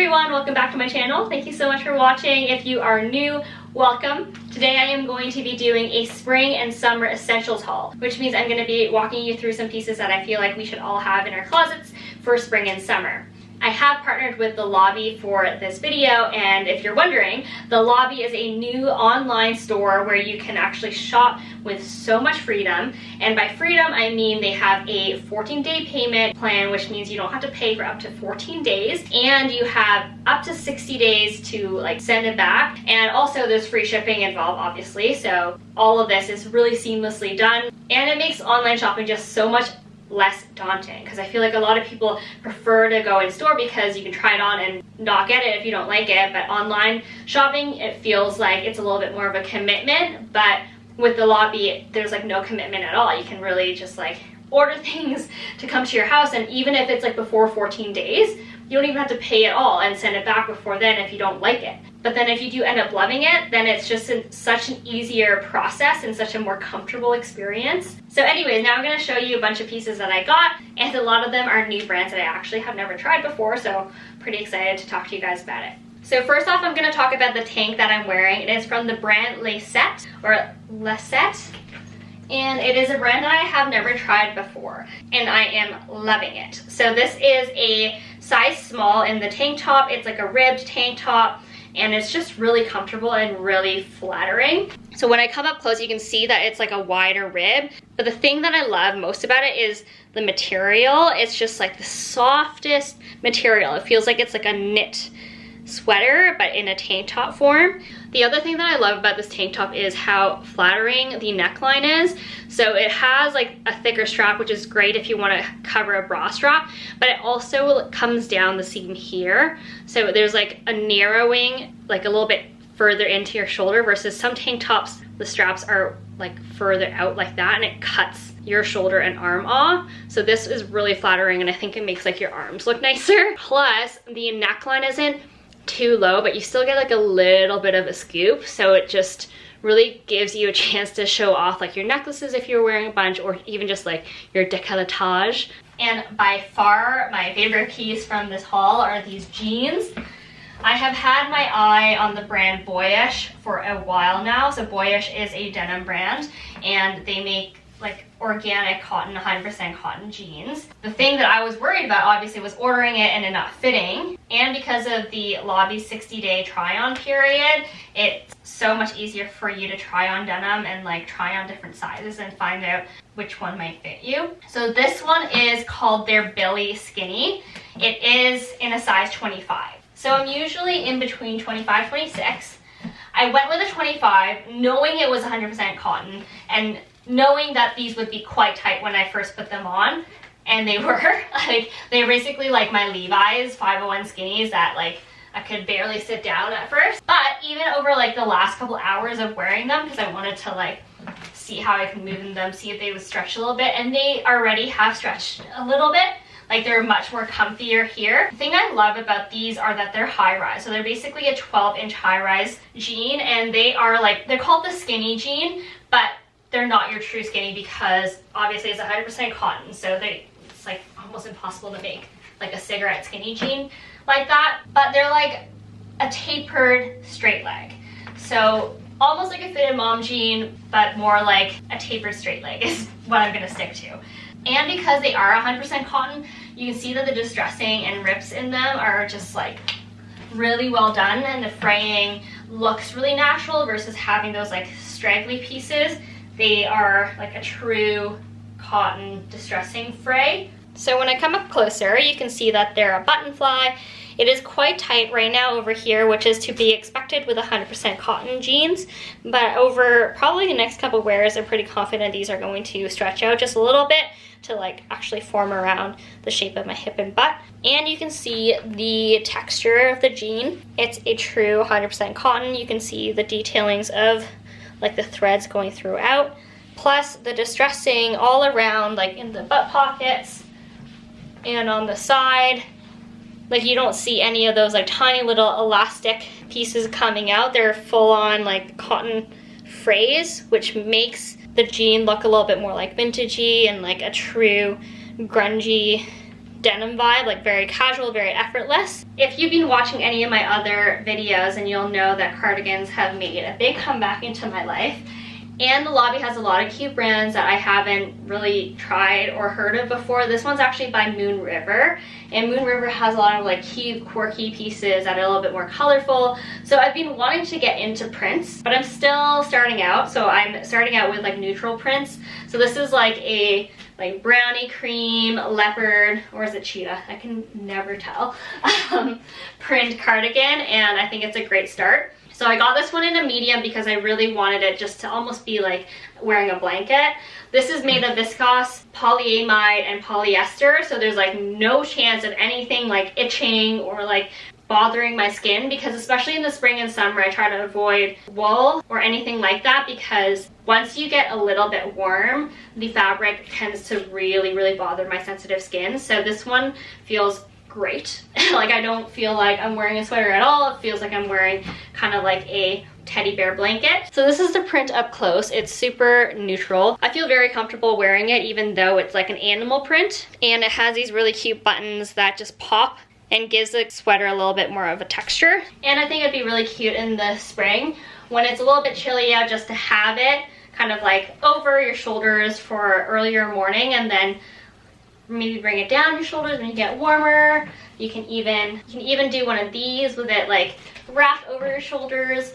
everyone, welcome back to my channel. Thank you so much for watching. If you are new, welcome. Today I am going to be doing a spring and summer essentials haul, which means I'm going to be walking you through some pieces that I feel like we should all have in our closets for spring and summer. I have partnered with The Lobby for this video, and if you're wondering, The Lobby is a new online store where you can actually shop with so much freedom. And by freedom, I mean they have a 14-day payment plan, which means you don't have to pay for up to 14 days, and you have up to 60 days to send it back. And also there's free shipping involved, obviously, so all of this is really seamlessly done, and it makes online shopping just so much less daunting, because I feel like a lot of people prefer to go in store because you can try it on and not get it if you don't like it. But online shopping, it feels like it's a little bit more of a commitment, but with The Lobby there's no commitment at all. You can really just order things to come to your house, and even if it's before 14 days, you don't even have to pay at all and send it back before then if you don't like it. But then if you do end up loving it, then it's just such an easier process and such a more comfortable experience. So anyways, now I'm going to show you a bunch of pieces that I got, and a lot of them are new brands that I actually have never tried before, so pretty excited to talk to you guys about it. So first off, I'm going to talk about the tank that I'm wearing. It is from the brand Leset, or Leset. And it is a brand that I have never tried before, and I am loving it. So this is a size small in the tank top. It's like a ribbed tank top, and it's just really comfortable and really flattering. So when I come up close, you can see that it's a wider rib. But the thing that I love most about it is the material. It's just the softest material. It feels like it's a knit sweater, but in a tank top form. The other thing that I love about this tank top is how flattering the neckline is. So it has a thicker strap, which is great if you want to cover a bra strap, but it also comes down the seam here. So there's a narrowing, a little bit further into your shoulder, versus some tank tops, the straps are further out like that, and it cuts your shoulder and arm off. So this is really flattering, and I think it makes your arms look nicer. Plus, the neckline isn't too low, but you still get a little bit of a scoop, so it just really gives you a chance to show off your necklaces if you're wearing a bunch, or even just your décolletage. And by far my favorite piece from this haul are these jeans. I have had my eye on the brand Boyish for a while now. So Boyish is a denim brand, and they make organic cotton, 100% cotton jeans. The thing that I was worried about obviously was ordering it and it not fitting, and because of the Lobby 60-day try-on period, it's so much easier for you to try on denim and try on different sizes and find out which one might fit you. So this one is called their Billy Skinny. It is in a size 25. So I'm usually in between 25, 26. I went with a 25 knowing it was 100% cotton, and knowing that these would be quite tight when I first put them on, and they were. They're basically my Levi's 501 skinnies that I could barely sit down at first. But even over the last couple hours of wearing them, because I wanted to see how I could move in them, see if they would stretch a little bit, and they already have stretched a little bit. They're much more comfier here. The thing I love about these are that they're high-rise. So they're basically a 12-inch high-rise jean, and they are they're called the skinny jean, but they're not your true skinny because obviously it's 100% cotton, so it's almost impossible to make a cigarette skinny jean like that. But they're a tapered straight leg, so almost like a fitted mom jean, but more a tapered straight leg is what I'm gonna stick to. And because they are 100% cotton, you can see that the distressing and rips in them are just really well done, and the fraying looks really natural versus having those straggly pieces. They are a true cotton distressing fray. So when I come up closer, you can see that they're a button fly. It is quite tight right now over here, which is to be expected with 100% cotton jeans, but over probably the next couple wears, I'm pretty confident these are going to stretch out just a little bit to actually form around the shape of my hip and butt. And you can see the texture of the jean. It's a true 100% cotton. You can see the detailings of the threads going throughout, plus the distressing all around, in the butt pockets and on the side. You don't see any of those tiny little elastic pieces coming out. They're full on cotton frays, which makes the jean look a little bit more vintagey and a true grungy denim vibe, like very casual, very effortless. If you've been watching any of my other videos, and you'll know that cardigans have made a big comeback into my life. And the lobby has a lot of cute brands that I haven't really tried or heard of before. This one's actually by Moon River, and Moon River has a lot of like cute, quirky pieces that are a little bit more colorful. So I've been wanting to get into prints, but I'm still starting out. So I'm starting out with like neutral prints. So this is like a brownie cream, leopard, or is it cheetah? I can never tell. Print cardigan, and I think it's a great start. So I got this one in a medium because I really wanted it just to almost be like wearing a blanket. This is made of viscose, polyamide, and polyester, so there's like no chance of anything like itching or like bothering my skin, because especially in the spring and summer I try to avoid wool or anything like that, because once you get a little bit warm, the fabric tends to really bother my sensitive skin. So this one feels great. Like I don't feel like I'm wearing a sweater at all. It feels like I'm wearing kind of like a teddy bear blanket. So this is the print up close. It's super neutral. I feel very comfortable wearing it even though it's like an animal print, and it has these really cute buttons that just pop and gives the sweater a little bit more of a texture. And I think it'd be really cute in the spring when it's a little bit chilly out, just to have it kind of like over your shoulders for earlier morning, and then maybe bring it down your shoulders when you get warmer. You can even do one of these with it like wrapped over your shoulders.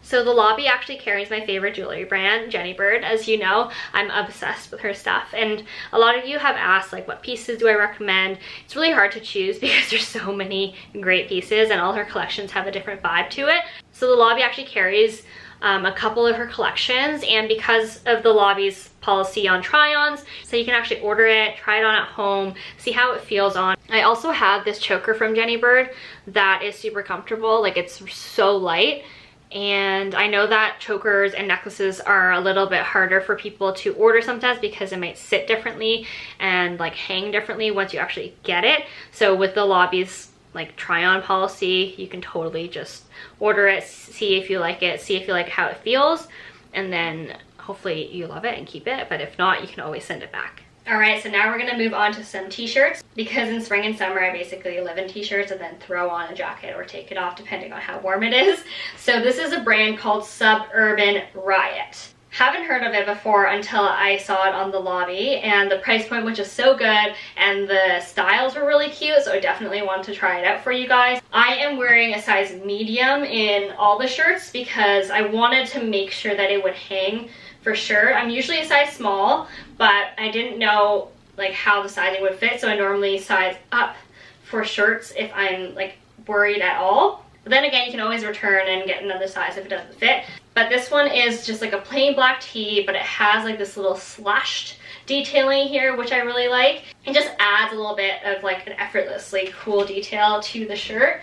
So the lobby actually carries my favorite jewelry brand, Jenny Bird. As you know, I'm obsessed with her stuff, and a lot of you have asked like what pieces do I recommend. It's really hard to choose because there's so many great pieces and all her collections have a different vibe to it. So the lobby actually carries a couple of her collections, and because of the lobby's policy on try-ons, so you can actually order it, try it on at home, see how it feels on. I also have this choker from Jenny Bird that is super comfortable. Like it's so light, and I know that chokers and necklaces are a little bit harder for people to order sometimes because it might sit differently and like hang differently once you actually get it. So with the lobby's like try-on policy, you can totally just order it, see if you like it, see if you like how it feels, and then hopefully you love it and keep it. But if not, you can always send it back. All right, so now we're gonna move on to some t-shirts, because in spring and summer I basically live in t-shirts and then throw on a jacket or take it off depending on how warm it is. So this is a brand called Suburban Riot. Haven't heard of it before until I saw it on the lobby, and the price point was just so good and the styles were really cute, so I definitely wanted to try it out for you guys. I am wearing a size medium in all the shirts because I wanted to make sure that it would hang for sure. I'm usually a size small, but I didn't know like how the sizing would fit, so I normally size up for shirts if I'm like worried at all. But then again, you can always return and get another size if it doesn't fit. But this one is just like a plain black tee, but it has like this little slashed detailing here, which I really like. It just adds a little bit of like an effortlessly cool detail to the shirt.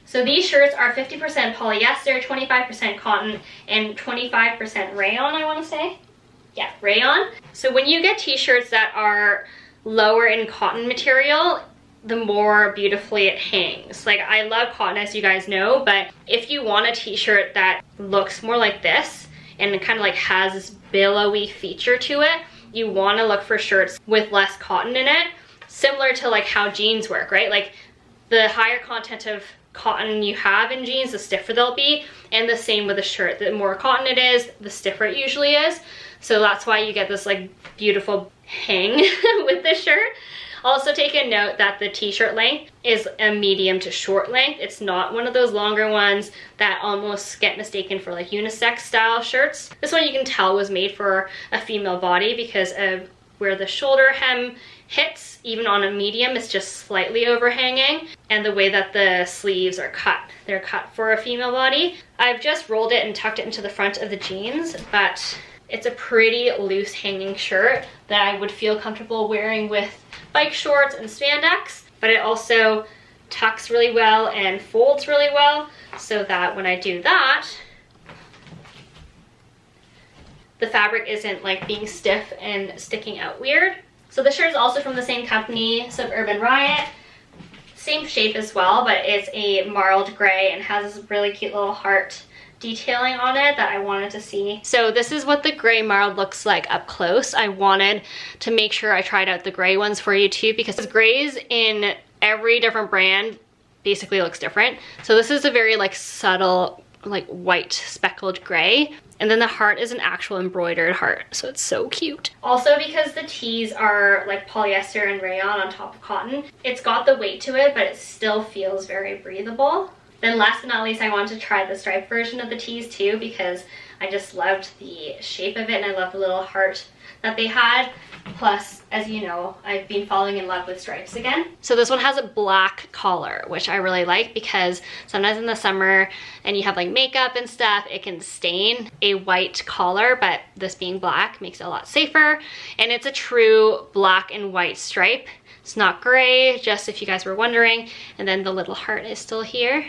So these shirts are 50% polyester, 25% cotton, and 25% rayon, I want to say. Yeah, rayon. So when you get t-shirts that are lower in cotton material, the more beautifully it hangs. Like I love cotton, as you guys know, but if you want a t-shirt that looks more like this and it kind of like has this billowy feature to it, you want to look for shirts with less cotton in it, similar to like how jeans work, right? Like the higher content of cotton you have in jeans, the stiffer they'll be, and the same with a shirt. The more cotton it is, the stiffer it usually is. So that's why you get this like beautiful hang with this shirt. Also take a note that the t-shirt length is a medium to short length. It's not one of those longer ones that almost get mistaken for like unisex style shirts. This one you can tell was made for a female body because of where the shoulder hem hits. Even on a medium, it's just slightly overhanging, and the way that the sleeves are cut. They're cut for a female body. I've just rolled it and tucked it into the front of the jeans, but it's a pretty loose hanging shirt that I would feel comfortable wearing with bike shorts and spandex, but it also tucks really well and folds really well, so that when I do that, the fabric isn't like being stiff and sticking out weird. So the shirt is also from the same company, Suburban Riot. Same shape as well, but it's a marled gray and has this really cute little heart detailing on it that I wanted to see. So this is what the gray marl looks like up close. I wanted to make sure I tried out the gray ones for you too, because grays in every different brand basically looks different. So this is a very like subtle, like white speckled gray. And then the heart is an actual embroidered heart, so it's so cute. Also, because the tees are like polyester and rayon on top of cotton, it's got the weight to it, but it still feels very breathable. Then last but not least, I wanted to try the striped version of the tees too, because I just loved the shape of it and I love the little heart that they had. Plus, as you know, I've been falling in love with stripes again. So this one has a black collar, which I really like, because sometimes in the summer and you have like makeup and stuff, it can stain a white collar, but this being black makes it a lot safer. And it's a true black and white stripe. It's not gray, just if you guys were wondering. And then the little heart is still here.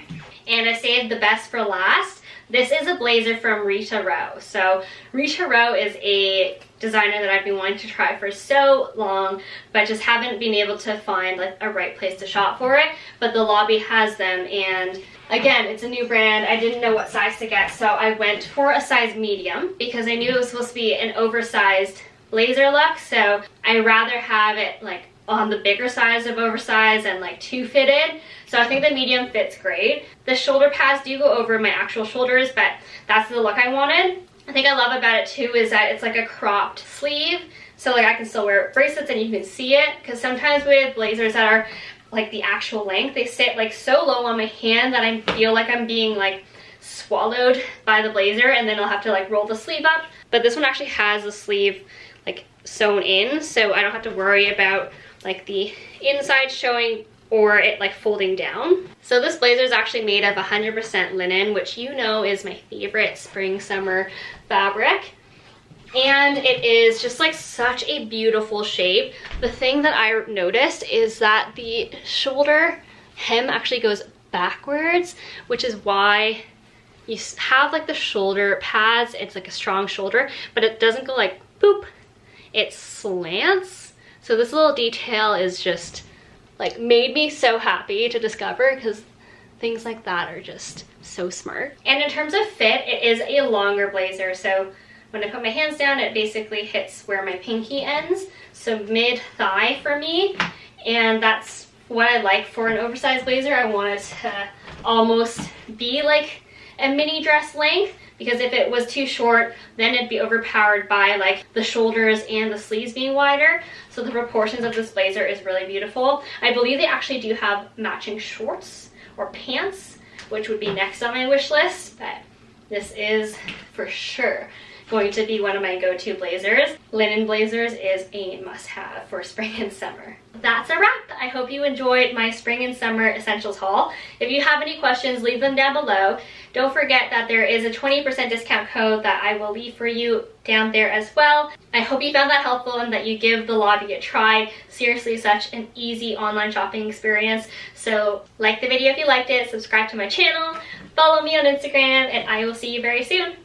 And I saved the best for last. This is a blazer from Rita Rowe. So Rita Rowe is a designer that I've been wanting to try for so long, but just haven't been able to find like a right place to shop for it. But the lobby has them, and again, it's a new brand. I didn't know what size to get, so I went for a size medium because I knew it was supposed to be an oversized blazer look. So I'd rather have it like on the bigger size of oversized and like too fitted. So I think the medium fits great. The shoulder pads do go over my actual shoulders, but that's the look I wanted. I think I love about it too is that it's like a cropped sleeve. So like I can still wear bracelets and you can see it, because sometimes with blazers that are like the actual length, they sit like so low on my hand that I feel like I'm being like swallowed by the blazer, and then I'll have to like roll the sleeve up. But this one actually has the sleeve like sewn in, so I don't have to worry about like the inside showing or it like folding down. So this blazer is actually made of 100% linen, which you know is my favorite spring summer fabric. And it is just like such a beautiful shape. The thing that I noticed is that the shoulder hem actually goes backwards, which is why you have like the shoulder pads. It's like a strong shoulder, but it doesn't go like boop, it slants. So this little detail is just like made me so happy to discover, because things like that are just so smart. And in terms of fit, it is a longer blazer. So when I put my hands down, it basically hits where my pinky ends. So mid thigh for me. And that's what I like for an oversized blazer. I want it to almost be like a mini dress length, because if it was too short, then it'd be overpowered by like the shoulders and the sleeves being wider. So the proportions of this blazer is really beautiful. I believe they actually do have matching shorts or pants, which would be next on my wish list, but this is for sure going to be one of my go-to blazers. Linen blazers is a must-have for spring and summer. That's a wrap. I hope you enjoyed my spring and summer essentials haul. If you have any questions, leave them down below. Don't forget that there is a 20% discount code that I will leave for you down there as well. I hope you found that helpful and that you give the lobby a try. Seriously, such an easy online shopping experience. So like the video if you liked it, subscribe to my channel, follow me on Instagram, and I will see you very soon.